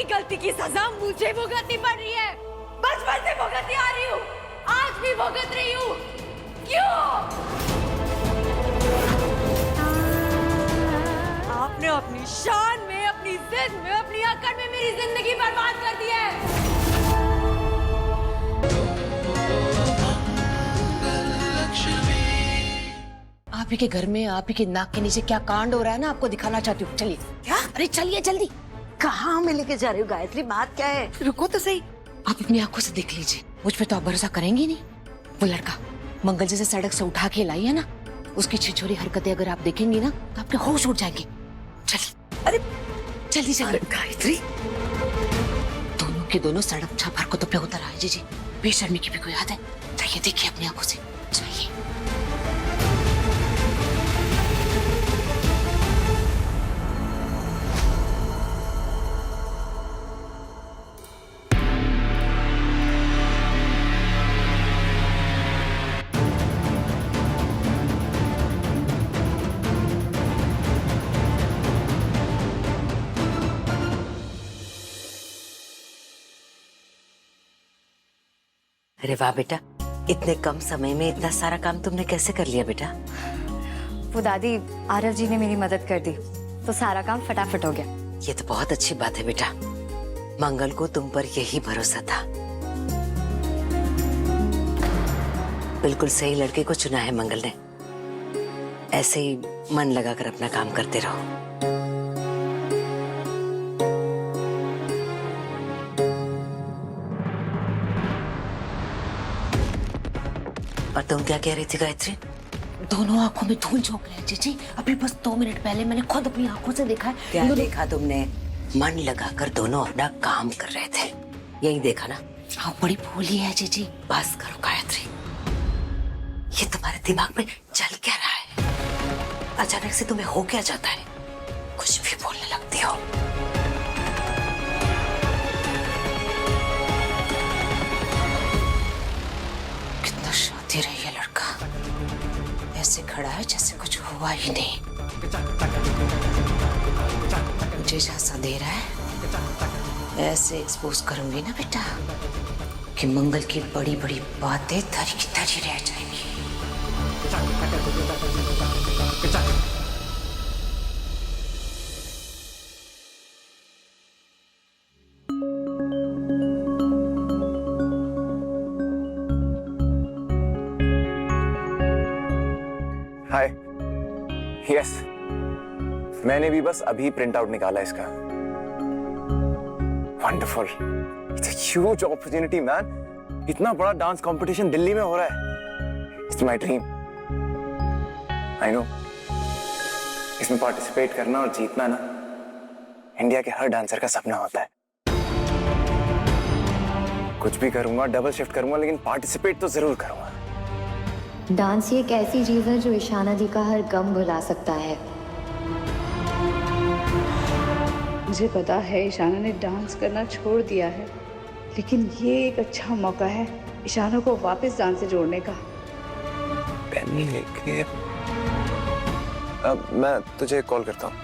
की गलती की सजा मुझे भुगतनी पड़ रही है। बचपन से भुगतती आ रही हूँ, आज भी भुगत रही हूँ। क्यों? आपने अपनी शान में, अपनी जिद में, अपनी अकड़ में मेरी जिंदगी बर्बाद कर दी है। आप ही के घर में, आप ही के नाक के नीचे क्या कांड हो रहा है ना, आपको दिखाना चाहती हूँ। चलिए। क्या? अरे चलिए जल्दी। कहाँ हमें लेके जा रही हो गायत्री? बात क्या है? रुको तो सही। आप अपनी आंखों से देख लीजिए, मुझ पे तो आप भरोसा करेंगी नहीं। वो लड़का मंगल जैसे सड़क से उठा के लाई है ना, उसकी छिछोरी हरकतें अगर आप देखेंगी ना तो आपके होश उड़ जाएंगे। चलिए। अरे जल्दी से गायत्री, दोनों के दोनों सड़क छाप हरकतों पे उतर आए। जी बेशर्मी की भी कोई याद है? जाइए देखिए अपनी आंखों से। जाइए। अरे वाह बेटा, इतने कम समय में इतना सारा काम तुमने कैसे कर लिया बेटा? वो दादी, आरव जी ने मेरी मदद कर दी तो सारा काम फटाफट हो गया। ये तो बहुत अच्छी बात है बेटा। मंगल को तुम पर यही भरोसा था। बिल्कुल सही लड़के को चुना है मंगल ने। ऐसे ही मन लगाकर अपना काम करते रहो। और तुम क्या कह रही थी गायत्री? दोनों आंखों में धूल झोंक रहे हैं जीजी। अभी बस 2 मिनट पहले मैंने खुद अपनी आंखों से देखा है। क्या देखा तुमने? मन लगाकर दोनों अपना काम कर रहे थे, यही देखा ना? आप बड़ी भोली है जीजी। बस करो गायत्री, ये तुम्हारे दिमाग में चल क्या रहा है? अचानक से तुम्हें हो क्या जाता है? कुछ भी बोलने लगती हो। कितना शातिर है ये लड़का, ऐसे खड़ा है जैसे कुछ हुआ ही नहीं। मुझे झांसा दे रहा है, ऐसे एक्सपोज करूंगी ना बेटा कि मंगल की बड़ी बड़ी बातें धरी की धरी रह जाएंगी। हाय। यस, मैंने भी बस अभी प्रिंट आउट निकाला इसका। Wonderful, it's a huge opportunity man. इतना बड़ा डांस कंपटीशन दिल्ली में हो रहा है। It's my dream. I know, इसमें पार्टिसिपेट करना और जीतना ना इंडिया के हर डांसर का सपना होता है। कुछ भी करूंगा, डबल शिफ्ट करूंगा, लेकिन पार्टिसिपेट तो जरूर करूंगा। डांस ये एक ऐसी चीज है जो ईशाना जी का हर गम भुला सकता है। मुझे पता है ईशाना ने डांस करना छोड़ दिया है, लेकिन ये एक अच्छा मौका है ईशाना को वापस डांस से जोड़ने का। पेन लेके अब मैं तुझे कॉल करता हूँ।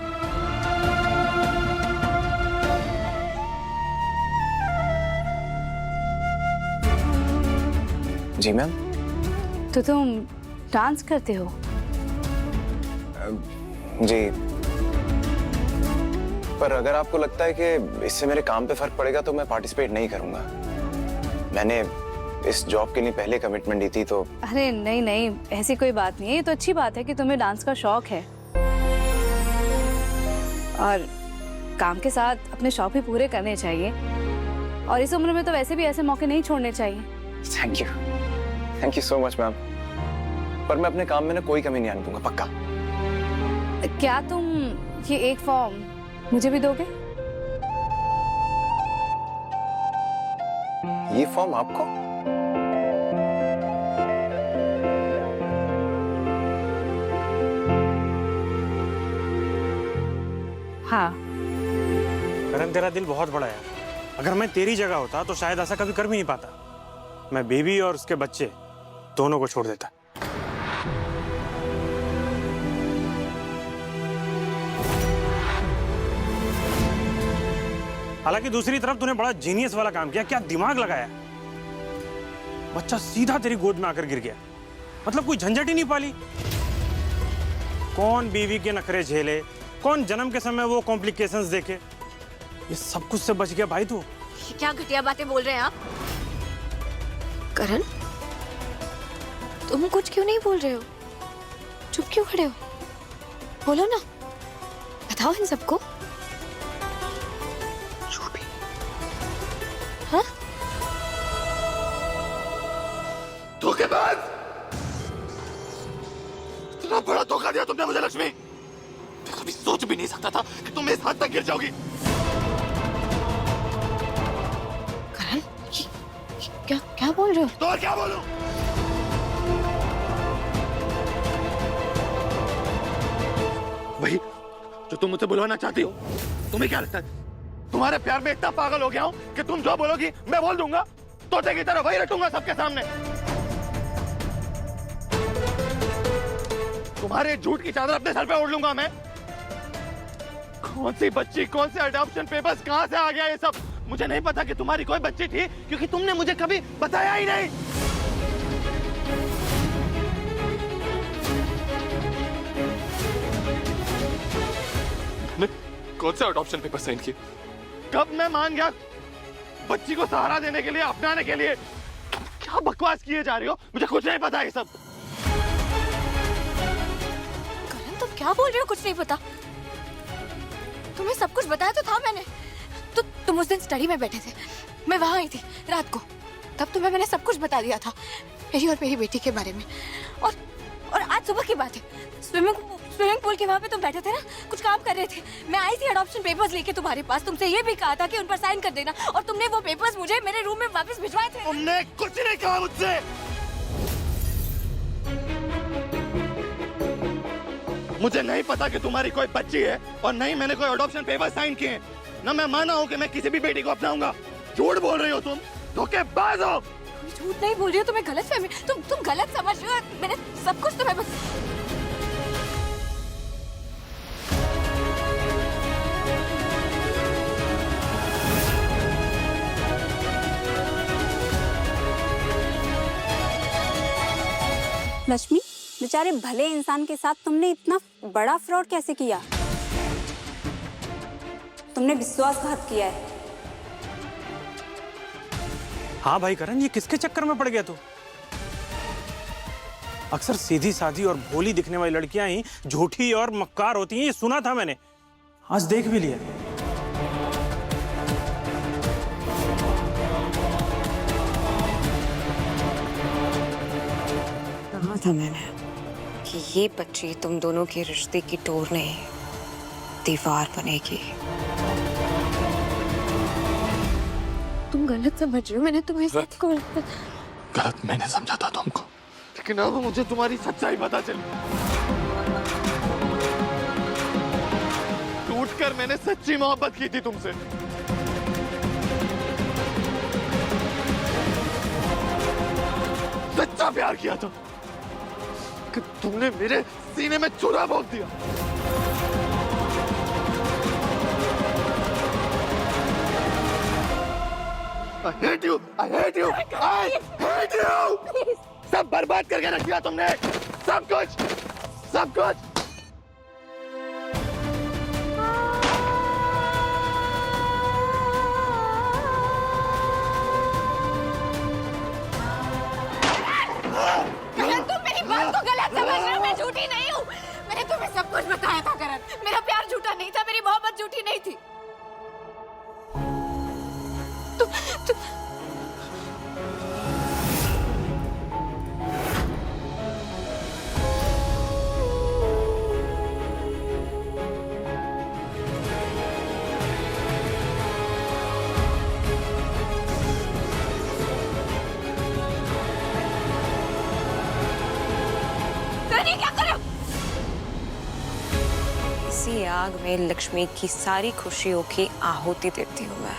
जी मैम। तो तुम डांस करते हो? जी, पर अगर आपको लगता है कि इससे मेरे काम पे फर्क पड़ेगा तो मैं पार्टिसिपेट नहीं करूंगा। मैंने इस जॉब के लिए पहले कमिटमेंट दी थी तो। अरे नहीं नहीं, ऐसी कोई बात नहीं है। ये तो अच्छी बात है कि तुम्हें डांस का शौक है, और काम के साथ अपने शौक भी पूरे करने चाहिए। और इस उम्र में तो वैसे भी ऐसे मौके नहीं छोड़ने चाहिए। Thank you so much ma'am. पर मैं अपने काम में ना कोई कमी नहीं आने दूंगा, पक्का। क्या तुम ये एक फॉर्म मुझे भी दोगे? ये फॉर्म आपको? हाँ। करण, तेरा दिल बहुत बड़ा है। अगर मैं तेरी जगह होता तो शायद ऐसा कभी कर भी नहीं पाता। मैं बेबी और उसके बच्चे दोनों को छोड़ देता। हालांकि दूसरी तरफ तूने बड़ा जीनियस वाला काम किया, क्या दिमाग लगाया। बच्चा सीधा तेरी गोद में आकर गिर गया, मतलब कोई झंझट ही नहीं पाली। कौन बीवी के नखरे झेले, कौन जन्म के समय वो कॉम्प्लिकेशंस देखे, ये सब कुछ से बच गया भाई तू। ये क्या घटिया बातें बोल रहे हैं आप? करण, तुम कुछ क्यों नहीं बोल रहे हो? चुप क्यों खड़े हो? बोलो ना, बताओ इन सबको। हाँ? धोखेबाज! इतना बड़ा धोखा दिया तुमने मुझे लक्ष्मी। मैं कभी सोच भी नहीं सकता था कि तुम इस हद तक गिर जाओगी। करण, क्या क्या बोल रहे हो? तो और क्या बोलूं? वही जो तुम मुझसे बुलवाना चाहती हो। तुम्हें क्या लगता है तुम्हारे प्यार में इतना पागल हो गया हूं कि तुम जो बोलोगी मैं बोल दूंगा, तोते की तरह वही रटूंगा सबके सामने। तुम्हारे झूठ की चादर अपने सर पे ओढ़ लूंगा मैं। कौन सी बच्ची, कौन से अडॉप्शन पेपर्स, कहां से आ गया ये सब? मुझे नहीं पता कि तुम्हारी कोई बच्ची थी, क्योंकि तुमने मुझे कभी बताया ही नहीं। कौन से अडॉप्शन पेपर साइन किए? कब मैं मान गया? बच्ची को सहारा देने के लिए, अपनाने के लिए। क्या बकवास किए जा रही हो? मुझे कुछ नहीं पता ये सब। करण, तुम क्या बोल रहे हो? कुछ नहीं पता? तुम्हें सब कुछ बताया तो था मैंने। तो तुम उस दिन स्टडी में बैठे थे, मैं वहां आई थी रात को, तब तुम्हें मैंने सब कुछ बता दिया था मेरी और मेरी बेटी के बारे में। और आज सुबह की बात है, स्विमिंग पूल के वहां पे तुम बैठे थे ना, कुछ काम कर रहे थे। मैं आई थी अडॉप्शन पेपर्स लेके तुम्हारे पास, तुमसे ये भी कहा था कि उन पर साइन कर देना, और तुमने वो पेपर्स मुझे मेरे रूम में वापस भिजवाए थे। तुमने कुछ नहीं कहा मुझसे। मुझे नहीं पता कि तुम्हारी कोई बच्ची है, और नहीं मैंने कोई अडॉप्शन पेपर साइन किए हैं। ना मैं माना हूं कि मैं किसी भी बेटी को अपनाऊंगा। झूठ बोल रही हो तुम, धोखेबाज हो। झूठ नहीं बोल रही हो, तुम्हें गलत फहमी, तुम गलत समझ रहे हो। मैंने सब कुछ तुम्हें लक्ष्मी, बेचारे भले इंसान के साथ तुमने इतना बड़ा फ्रॉड कैसे किया? तुमने विश्वासघात किया है। हाँ भाई करण, ये किसके चक्कर में पड़ गया तू? अक्सर सीधी साधी और भोली दिखने वाली लड़कियां ही झूठी और मक्कार होती हैं, ये सुना था मैंने, आज देख भी लिया। कहा था मैंने कि ये बच्ची तुम दोनों के रिश्ते की डोर नहीं, दीवार बनेगी। तुम गलत समझ रहे हो, मैंने तुम्हें सबको गलत मैंने समझा था तुमको, लेकिन अब मुझे तुम्हारी सच्चाई पता चली। टूटकर मैंने सच्ची मोहब्बत की थी तुमसे। सच्चा प्यार किया था कि तुमने मेरे सीने में चूल्हा भोंक दिया। I hate you! I hate you! I hate you! सब बर्बाद करके रख दिया तुमने, सब कुछ, सब कुछ। करण, तुम मेरी बात को गलत समझ रहे हो। मैं झूठी नहीं हूँ। मैंने तुम्हें सब कुछ बताया था करण। मेरा प्यार झूठा नहीं था, मेरी मोहब्बत झूठी नहीं थी। क्या कर रहे हो? इसी आग में लक्ष्मी की सारी खुशियों की आहुति देती हूँ मैं।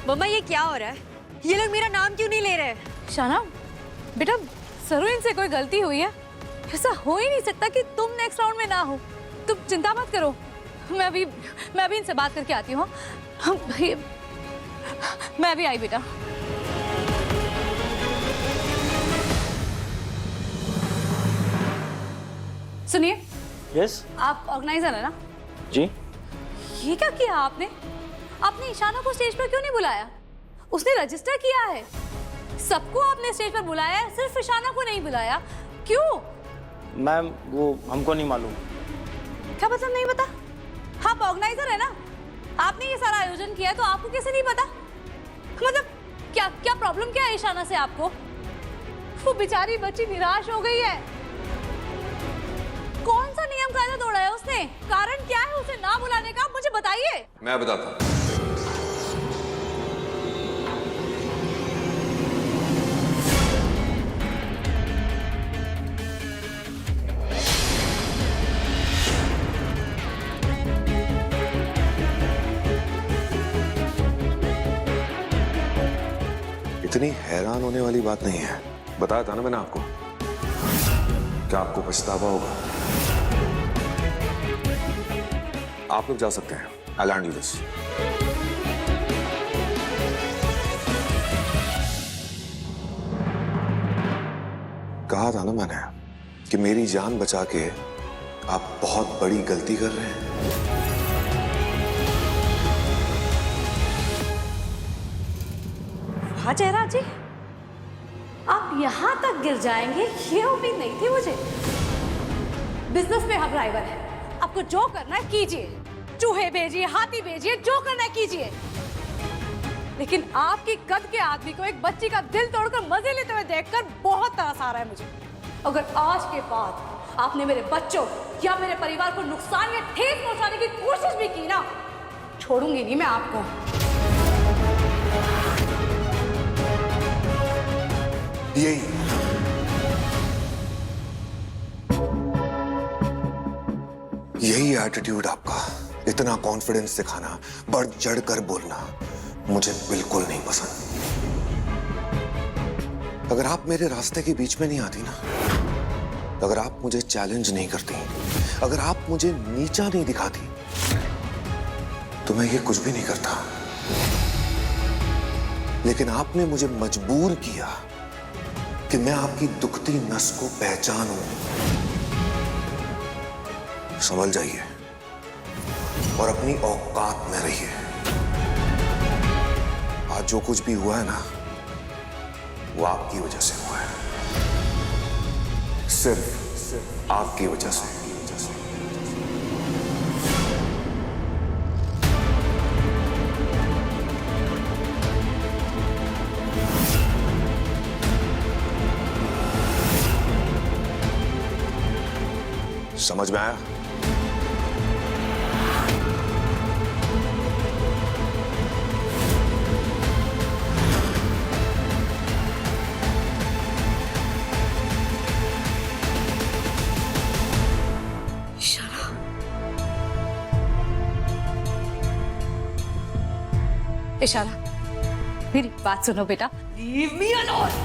मम्मा ये क्या हो रहा है? ये लोग मेरा नाम क्यों नहीं ले रहे? शाना बेटा, सरोइन से कोई गलती हुई है? ऐसा हो ही नहीं सकता कि तुम नेक्स्ट राउंड में ना हो। तुम चिंता मत करो, मैं अभी इनसे बात करके आती हूँ। मैं अभी आई बेटा। सुनिए। यस आप ऑर्गेनाइजर है ना? जी। ये क्या किया आपने? आपने ईशाना को स्टेज पर क्यों नहीं बुलाया? उसने रजिस्टर किया है। सबको आपने स्टेज पर बुलाया है, सिर्फ ईशाना को नहीं बुलाया। क्यों? मैम वो हमको नहीं मालूम। क्या मतलब नहीं पता? आप ऑर्गेनाइजर है ना? आपने ये सारा आयोजन किया है तो आपको कैसे नहीं पता? मतलब क्या प्रॉब्लम क्या है ईशाना से आपको? वो बेचारी बच्ची निराश हो गई है। कौन सा नियम कायदा तोड़ा है उसने? कारण क्या है उसे ना बुलाने का? मुझे बताइए। मैं बताता हूँ। इतनी हैरान होने वाली बात नहीं है, बताया था ना मैंने आपको। क्या आपको पछतावा होगा? आप लोग जा सकते हैं। I'll handle this. कहा था ना मैंने कि मेरी जान बचा के आप बहुत बड़ी गलती कर रहे हैं। हाँ जयराज जी, आप यहाँ तक गिर जाएंगे ये उम्मीद नहीं थी मुझे। बिजनेस में हम ड्राइवर हैं, आपको जो करना है कीजिए। चूहे भेजिए, हाथी भेजिए, जो करना है कीजिए। लेकिन आपकी कद के आदमी को एक बच्ची का दिल तोड़कर मजे लेते हुए देखकर बहुत तरस आ रहा है मुझे। अगर आज के बाद आपने मेरे बच्चों या मेरे परिवार को नुकसान या ठेस पहुंचाने की कोशिश भी की ना, छोड़ूंगी नहीं मैं आपको। यही एटीट्यूड आपका, इतना कॉन्फिडेंस दिखाना, बढ़ चढ़ कर बोलना मुझे बिल्कुल नहीं पसंद। अगर आप मेरे रास्ते के बीच में नहीं आती ना, अगर आप मुझे चैलेंज नहीं करती, अगर आप मुझे नीचा नहीं दिखाती, तो मैं ये कुछ भी नहीं करता। लेकिन आपने मुझे मजबूर किया कि मैं आपकी दुखती नस को पहचानूं। संभल जाइए और अपनी औकात में रहिए। आज जो कुछ भी हुआ है ना, वो आपकी वजह से हुआ है। सिर्फ आपकी वजह से। समझ में आया? इशारा, मेरी बात सुनो बेटा। Leave me alone!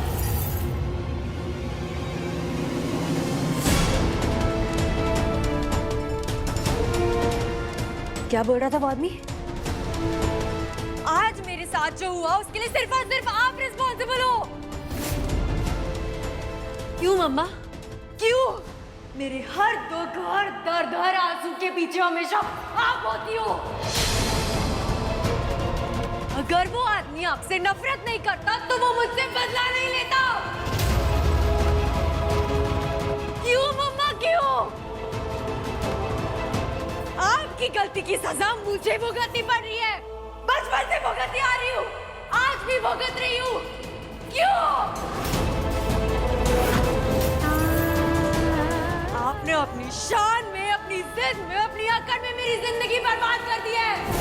क्या बोल रहा था वो आदमी? आज मेरे साथ जो हुआ उसके लिए सिर्फ और सिर्फ आप रिस्पॉन्सिबल हो। क्यों मम्मा? क्यों? मेरे हर दुख, हर दर्द, हर आंसू के पीछे हमेशा आप होती हो। अगर वो आदमी आपसे नफरत नहीं करता तो वो मुझसे बदला नहीं लेता। क्यों मम्मा, क्यों? आपकी गलती की सजा मुझे भुगतनी पड़ रही है। बचपन से भुगतती आ रही हूँ, आज भी भुगत रही हूँ। क्यों? आपने अपनी शान में, अपनी जिद में, अपनी अकड़ में मेरी जिंदगी बर्बाद कर दी है।